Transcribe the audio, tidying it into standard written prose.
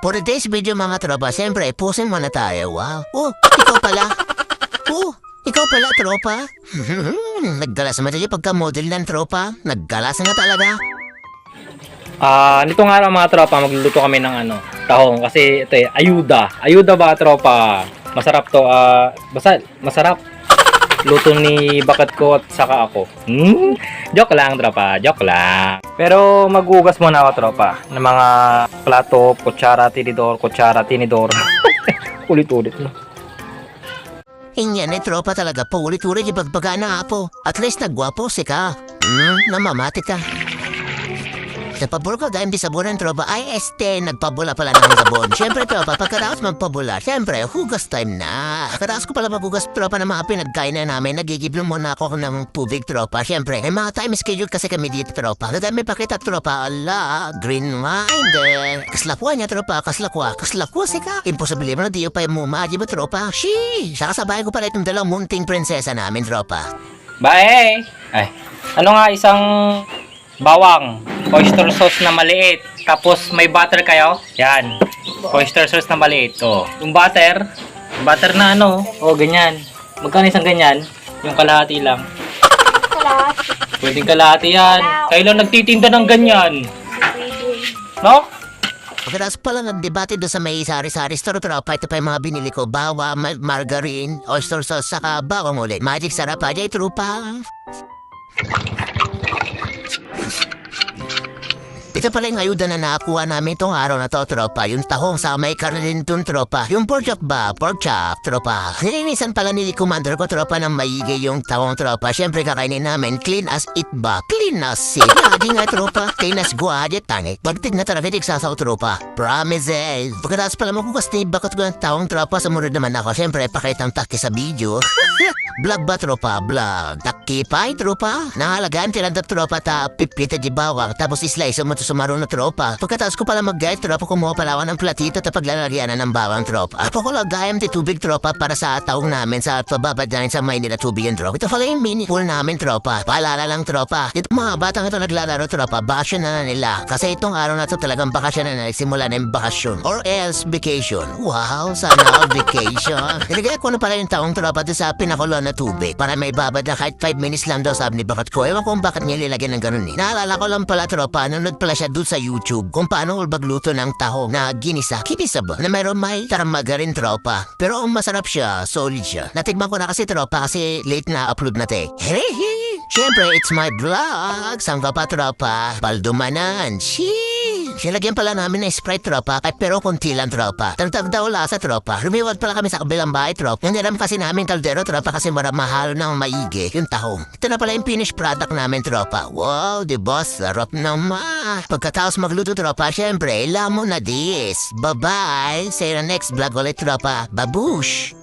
For today's video mga tropa, siyempre, pusin muna tayo. Wow. Oh, ikaw pala. Oh, ikaw pala, tropa. Naggalas naman tayo pagka-model ng tropa. Naggalas na talaga. Nitong araw mga tropa, magluluto kami ng tahong. Kasi ito ayuda. Ayuda ba tropa? Masarap to. Basta masarap. Luto ni bakat ko at saka ako. Joke lang tropa, joke lang. Pero maghugas muna ako tropa ng mga plato, kutsara, tinidor. Ulit-ulit no. Ingyan tropa talaga po. Ulit-ulit yung pagbaga na apo. At least nagwapo si ka. Namamati ka. Napabor ko dahil di sabunan tropa. Ay, nagpabula pala ng sabon. Siyempre tropa, pagkaraos magpabula. Siyempre, hugas time na. Pagkaraos ko pala maghugas tropa ng mga pinagkain na namin. Nagigiblom muna ako ng tubig tropa. Siyempre, may mga time schedule kasi kami dito tropa. Dahil may pakita tropa. Ala, green wine. Kaslakwa niya tropa, kaslakwa. Kaslakwa sika. Imposible mo na di pa yung mumaji ba tropa? Sheesh! Sakasabay ko pala itong dalawang munting prinsesa namin tropa. Bye! Ay, ano nga isang bawang, oyster sauce na maliit, tapos may butter kayo? Yan, oyster sauce na maliit. Oh, yung butter na ganyan. Magkano isang ganyan? Yung kalahati lang. Kalahati. Pwedeng kalahati yan. Kayo lang nagtitinda ng ganyan. No? Pagkatapos pala nag-debate doon sa may sari-sari store tropa, ito pa yung mga binili ko. Bawa, margarine, oyster sauce, saka bawang ulit. Magic sarap pa, jay tropa. Ito pala yung ayuda na nakakuha namin itong araw na to, tropa. Yung tahong sa may karne din dun, tropa. Yung pork chop ba? Pork chop, tropa. Nilinisan pala ni commander ko, tropa, ng maigi yung tahong, tropa. Siyempre, kakainin namin. Clean as it ba? Clean as it. Lagi nga, tropa. Clean as guadit, tangit. Pagtig na talaga, sasaw, tropa. Promises. Pagkatapos pala makukas ni bakit ko ng tahong, tropa. Sumunod naman ako. Siyempre, pakitang taki sa video. Vlog ba, tropa? Vlog. Takipay, tropa. Nangalagaan, tinanda, tropa, ta pipita di bawang. Tapos islice mo sumaro na tropa. Pagkatapos ko pala mag-guide, tropa, kumuha pala ako ng platito at paglalagyan na ng bawang, tropa. Apo ko lagayam di tubig, tropa, para sa taong namin sa pababad namin sa Maynila tubig and tropa. Ito pala yung mini pool namin, tropa. Paalala lang, tropa. Ito mga batang ito naglalaro, tropa. Bakasyon na nila. Kasi itong araw na ito talagang bakasyon na nagsimula na yung bakasyon. Or else vacation. Wow, sana all vacation. Nilagay ko na pala yung taong, tropa, doon sa pinakulo na tubig. Para may babad na kahit 5 minutes lang daw, sabi ni bakat ko. Ewan kung bakit niya nilagyan ng ganun eh. Naalala ko lang pala, tropa, nanonood pala siya doon sa YouTube kung paano magluto ng tahong na ginisa. Kinisa ba? Na mayroon may taramaga rin, tropa. Pero ang masarap siya, solid siya. Natigman ko na kasi, tropa, kasi late na upload na te. Hehehe! Siyempre, it's my vlog. Saan ka pa, tropa? Baldumanan. Sheesh! Nilagyan pala namin ng Sprite, tropa, kahit pero konti lang, tropa. Tagtag daw lasa, tropa. Lumiwad pala kami sa kabilang bahay, tropa. Yung niram kasi namin kaldero, tropa, kasi mahal ng maigi yung tahong. Ito na pala yung finished product namin, tropa. Wow, di ba? Sarap naman. Pagkatapos magluto, tropa, syempre, lamon na this. Bye-bye. See you in the next vlog ulit, tropa. Babush!